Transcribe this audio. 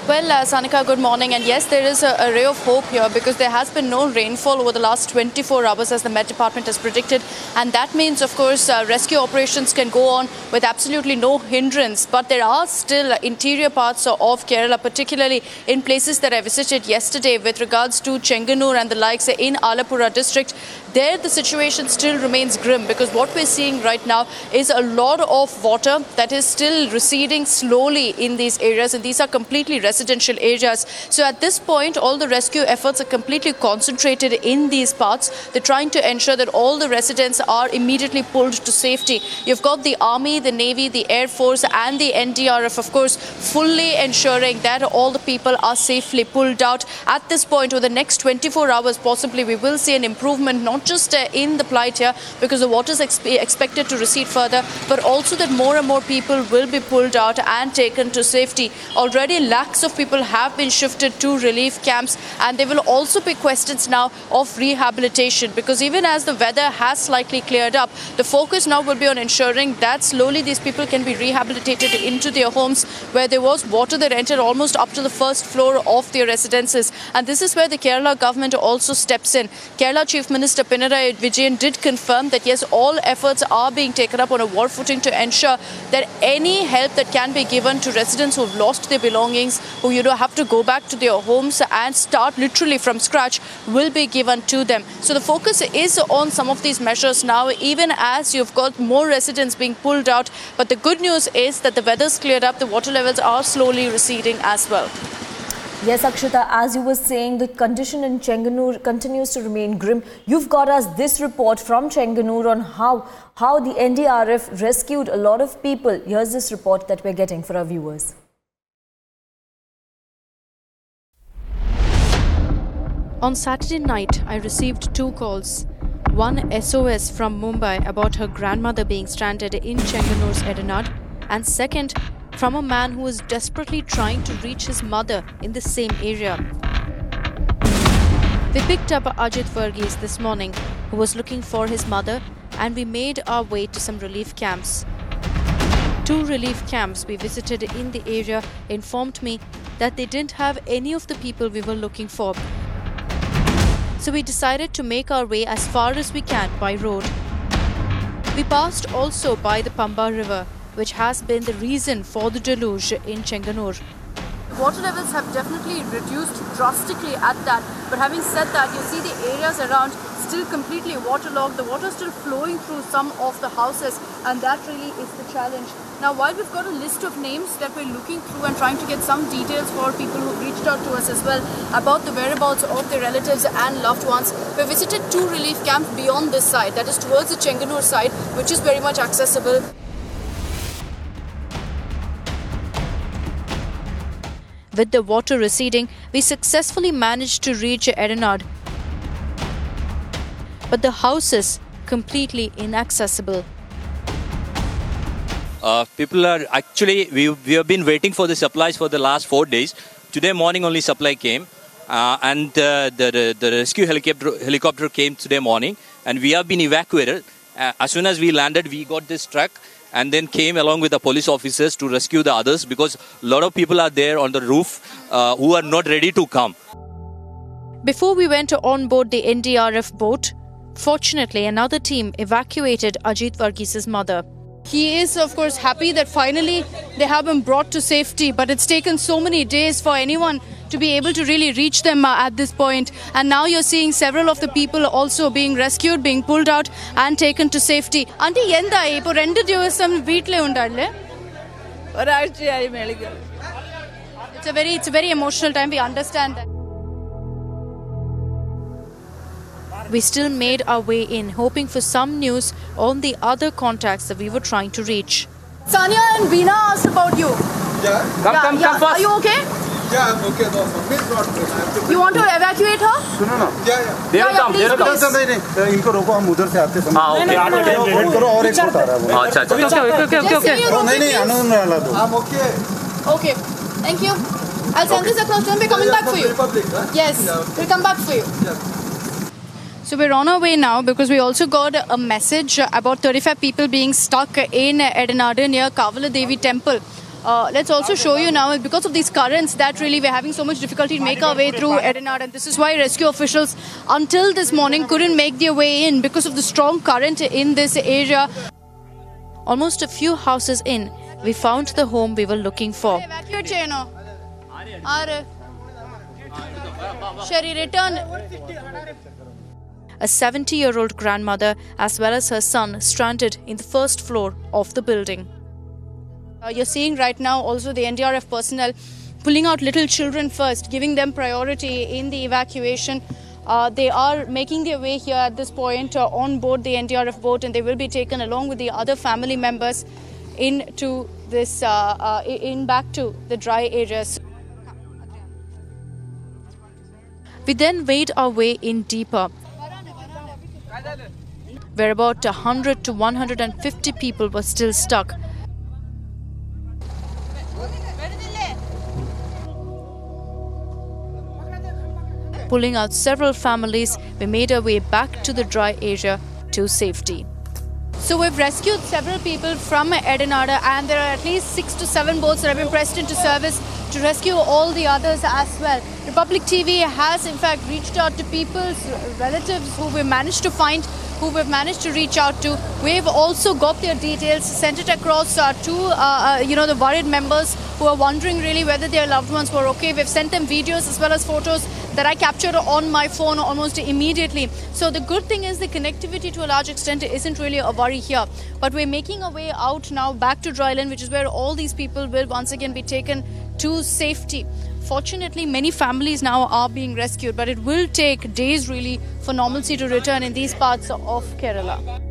Well, Sanika, good morning. And yes, there is a ray of hope here because there has been no rainfall over the last 24 hours as the Met Department has predicted. And that means, of course, rescue operations can go on with absolutely no hindrance. But there are still interior parts of Kerala, particularly in places that I visited yesterday with regards to Chenganur and the likes in Alappuzha district. There, the situation still remains grim because what we're seeing right now is a lot of water that is still receding slowly in these areas. And these are completely residential areas. So at this point, all the rescue efforts are completely concentrated in these parts. They're trying to ensure that all the residents are immediately pulled to safety. You've got the Army, the Navy, the Air Force and the NDRF, of course, fully ensuring that all the people are safely pulled out. At this point, over the next 24 hours, possibly we will see an improvement, not just in the plight here, because the water is expected to recede further, but also that more and more people will be pulled out and taken to safety. Already lakhs of people have been shifted to relief camps, and there will also be questions now of rehabilitation, because even as the weather has slightly cleared up, the focus now will be on ensuring that slowly these people can be rehabilitated into their homes where there was water that entered almost up to the first floor of their residences. And this is where the Kerala government also steps in. Kerala Chief Minister Pinarayi Vijayan did confirm that yes, all efforts are being taken up on a war footing to ensure that any help that can be given to residents who have lost their belongings, who have to go back to their homes and start literally from scratch, will be given to them. So the focus is on some of these measures now, even as you've got more residents being pulled out. But the good news is that the weather's cleared up, the water levels are slowly receding as well. Yes, Akshita, as you were saying, the condition in Chenganur continues to remain grim. You've got us this report from Chenganur on how the NDRF rescued a lot of people. Here's this report that we're getting for our viewers. On Saturday night, I received 2 calls. One SOS from Mumbai about her grandmother being stranded in Chenganur's Edanad, and second, from a man who was desperately trying to reach his mother in the same area. We picked up Ajit Varghese this morning, who was looking for his mother, and we made our way to some relief camps. 2 relief camps we visited in the area informed me that they didn't have any of the people we were looking for. So we decided to make our way as far as we can by road. We passed also by the Pamba River, which has been the reason for the deluge in Chenganur. Water levels have definitely reduced drastically at that. But having said that, you see the areas around still completely waterlogged. The water is still flowing through some of the houses, and that really is the challenge. Now, while we've got a list of names that we're looking through and trying to get some details for people who've reached out to us as well about the whereabouts of their relatives and loved ones, we visited 2 relief camps beyond this side, that is towards the Chenganur side, which is very much accessible. With the water receding, we successfully managed to reach Edanad, but the houses completely inaccessible. People are actually, we have been waiting for the supplies for the last 4 days. Today morning only supply came, and the rescue helicopter came today morning, and we have been evacuated. As soon as we landed, we got this truck and then came along with the police officers to rescue the others, because a lot of people are there on the roof who are not ready to come. Before we went on board the NDRF boat, fortunately another team evacuated Ajit Varghese's mother. He is, of course, happy that finally they have been brought to safety, but it's taken so many days for anyone to be able to really reach them at this point. And now you're seeing several of the people also being rescued, being pulled out and taken to safety. Auntie, yendayi ipo 2 divasam veetle undalle? ഒരാഴ്ചയായി മേളിക്ക്. It's a very emotional time, we understand that. We still made our way in, hoping for some news on the other contacts that we were trying to reach. Sanya and Veena asked about you. Yeah? Come fast. Are you okay? Yeah, I'm okay. No, please not. You want to evacuate her? No. Yeah. They will come. इनको रोको, हम उधर से आते समय. Okay. Wait करो और एक बोट आ रहा है. अच्छा. Okay. नहीं आनंद वाला दो. I'm okay. Okay. Thank you. I'll send this across. We'll be coming back for you. Yes. We'll come back for you. So we're on our way now because we also got a message about 35 people being stuck in Edanad near Kavala Devi temple. Let's also show you now, because of these currents that really we're having so much difficulty to make our way through Edenard, and this is why rescue officials until this morning couldn't make their way in because of the strong current in this area. Almost a few houses in, we found the home we were looking for. A 70-year-old grandmother as well as her son stranded in the first floor of the building. You're seeing right now also the NDRF personnel pulling out little children first, giving them priority in the evacuation. They are making their way here at this point on board the NDRF boat, and they will be taken along with the other family members into this back to the dry areas. We then made our way in deeper, where about 100 to 150 people were still stuck. Pulling out several families, we made our way back to the dry area to safety. So we've rescued several people from Edenard, and there are at least 6 to 7 boats that have been pressed into service to rescue all the others as well. Republic TV has in fact reached out to people's relatives who we've managed to find, who we've managed to reach out to. We've also got their details, sent it across to the worried members who are wondering really whether their loved ones were okay. We've sent them videos as well as photos that I captured on my phone almost immediately. So the good thing is the connectivity to a large extent isn't really a worry here. But we're making our way out now back to Dryland, which is where all these people will once again be taken to safety. Fortunately, many families now are being rescued, but it will take days really for normalcy to return in these parts of Kerala.